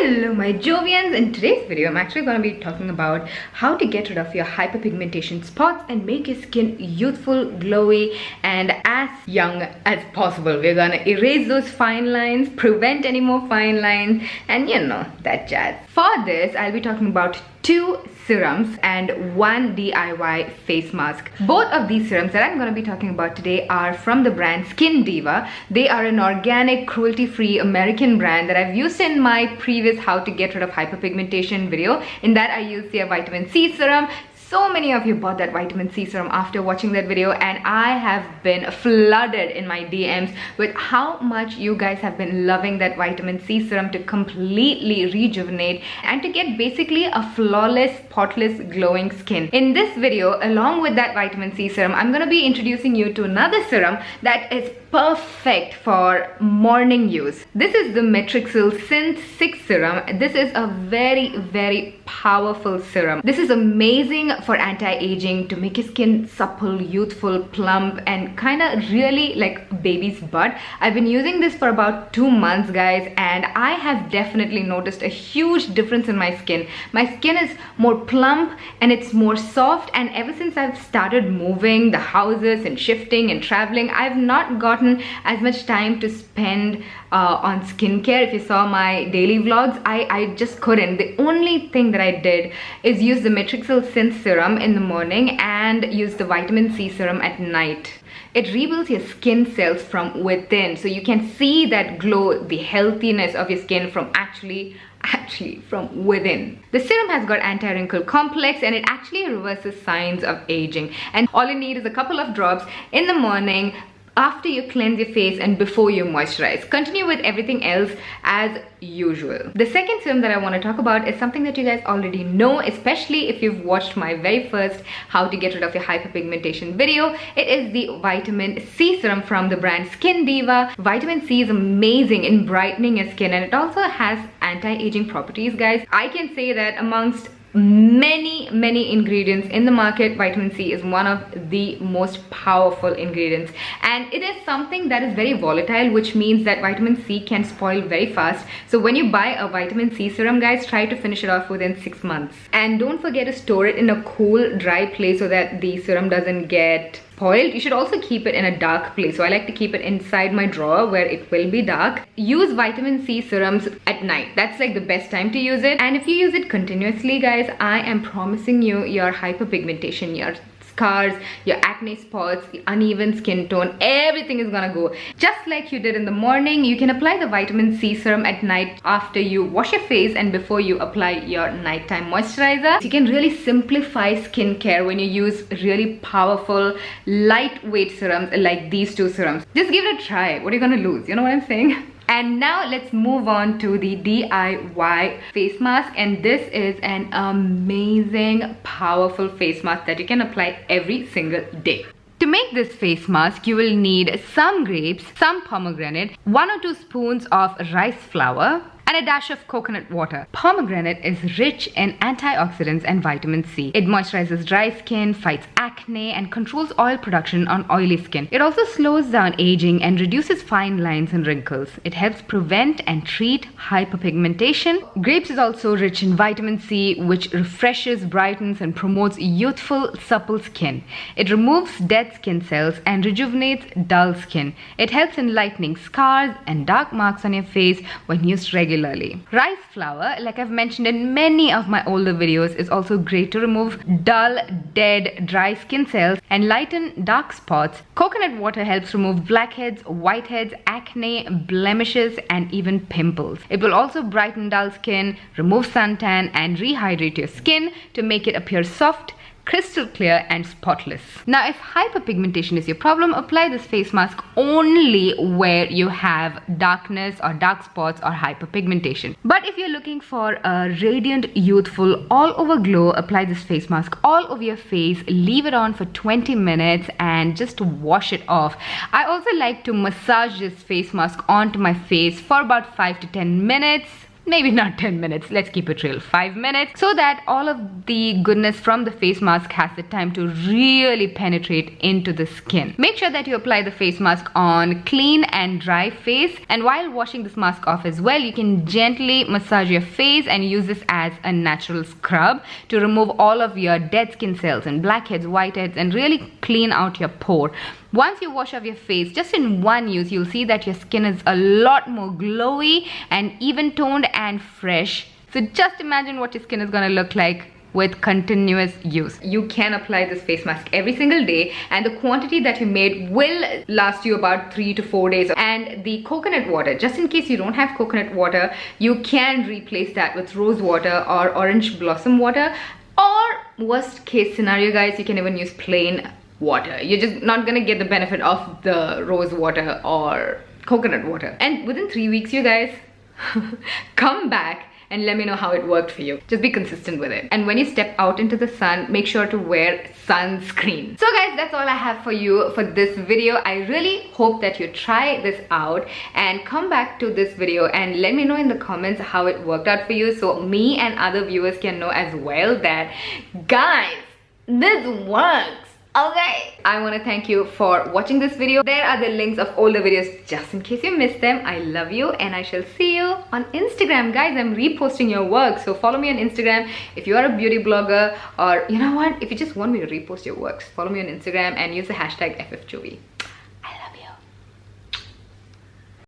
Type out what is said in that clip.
Hello my Jovians, in today's video I'm actually going to be talking about how to get rid of your hyperpigmentation spots and make your skin youthful, glowy and as young as possible. We're going to erase those fine lines, prevent any more fine lines and you know that jazz. For this I'll be talking about 2 serums and 1 DIY face mask. Both of these serums that I'm going to be talking about today are from the brand Skin Diva. They are an organic, cruelty-free American brand that I've used in my previous how to get rid of hyperpigmentation video. In that I used their vitamin C serum. So many of you bought that vitamin C serum after watching that video and I have been flooded in my DMs with how much you guys have been loving that vitamin C serum to completely rejuvenate and to get basically a flawless, spotless, glowing skin. In this video, along with that vitamin C serum, I'm going to be introducing you to another serum that is perfect for morning use. This is the Metrixyl Synth 6 serum. This is a very powerful serum. This is amazing for anti-aging, to make your skin supple, youthful, plump and kind of really like baby's butt. I've been using this for about 2 months guys and I have definitely noticed a huge difference in my skin. My skin is more plump and it's more soft, and ever since I've started moving the houses and shifting and traveling, I've not gotten as much time to spend on skincare. If you saw my daily vlogs, I just couldn't. The only thing that I did is use the Metrixyl Synth serum in the morning and use the vitamin C serum at night. It rebuilds your skin cells from within, so you can see that glow, the healthiness of your skin from actually from within. The serum has got anti-wrinkle complex and it actually reverses signs of aging, and all you need is a couple of drops in the morning after you cleanse your face and before you moisturize. Continue with everything else as usual. The second serum that I want to talk about is something that you guys already know, especially if you've watched my very first how to get rid of your hyperpigmentation video. It is the vitamin C serum from the brand Skin Diva. Vitamin C is amazing in brightening your skin and it also has anti-aging properties guys. I can say that amongst many ingredients in the market, vitamin C is one of the most powerful ingredients, and it is something that is very volatile, which means that vitamin C can spoil very fast. So when you buy a vitamin C serum guys, try to finish it off within 6 months, and don't forget to store it in a cool, dry place so that the serum doesn't get spoiled. You should also keep it in a dark place, so I like to keep it inside my drawer where it will be dark. Use vitamin C serums at night. That's like the best time to use it, and if you use it continuously guys, I am promising you your hyperpigmentation, your scars, your acne spots, the uneven skin tone, everything is gonna go. Just like you did in the morning, you can apply the vitamin C serum at night after you wash your face and before you apply your nighttime moisturizer. You can really simplify skincare when you use really powerful, lightweight serums like these 2 serums. Just give it a try. What are you gonna lose? You know what I'm saying? And now let's move on to the DIY face mask, and this is an amazing powerful face mask that you can apply every single day. To make this face mask, you will need some grapes, some pomegranate, 1 or 2 spoons of rice flour, and a dash of coconut water. Pomegranate is rich in antioxidants and vitamin C. It moisturizes dry skin, fights acne, and controls oil production on oily skin. It also slows down aging and reduces fine lines and wrinkles. It helps prevent and treat hyperpigmentation. Grapes is also rich in vitamin C, which refreshes, brightens, and promotes youthful, supple skin. It removes dead skin cells and rejuvenates dull skin. It helps in lightening scars and dark marks on your face when used regularly. Rice flour, like I've mentioned in many of my older videos, is also great to remove dull, dead, dry skin cells and lighten dark spots. Coconut water helps remove blackheads, whiteheads, acne, blemishes, and even pimples. It will also brighten dull skin, remove suntan, and rehydrate your skin to make it appear soft, crystal clear and spotless. Now if hyperpigmentation is your problem, apply this face mask only where you have darkness or dark spots or hyperpigmentation. But if you're looking for a radiant, youthful, all over glow, apply this face mask all over your face, leave it on for 20 minutes and just wash it off. I also like to massage this face mask onto my face for about 5 to 10 minutes. maybe not 10 minutes, let's keep it real, 5 minutes, so that all of the goodness from the face mask has the time to really penetrate into the skin. Make sure that you apply the face mask on clean and dry face, and while washing this mask off as well, you can gently massage your face and use this as a natural scrub to remove all of your dead skin cells and blackheads, whiteheads, and really clean out your pore. Once you wash off your face, just in one use, you'll see that your skin is a lot more glowy and even toned and fresh. So just imagine what your skin is gonna look like with continuous use. You can apply this face mask every single day, and the quantity that you made will last you about 3 to 4 days. And the coconut water, just in case you don't have coconut water, you can replace that with rose water or orange blossom water, or worst case scenario guys, you can even use plain water. You're just not gonna get the benefit of the rose water or coconut water. And within 3 weeks, you guys, come back and let me know how it worked for you. Just be consistent with it. And when you step out into the sun, make sure to wear sunscreen. So guys, that's all I have for you for this video. I really hope that you try this out and come back to this video and let me know in the comments how it worked out for you, so me and other viewers can know as well that, guys, this works. Okay, I want to thank you for watching this video. There are the links of all the videos just in case you missed them. I love you and I shall see you on Instagram. Guys, I'm reposting your work, so follow me on Instagram if you are a beauty blogger, or you know what, if you just want me to repost your works, follow me on Instagram and use the hashtag FFJovi.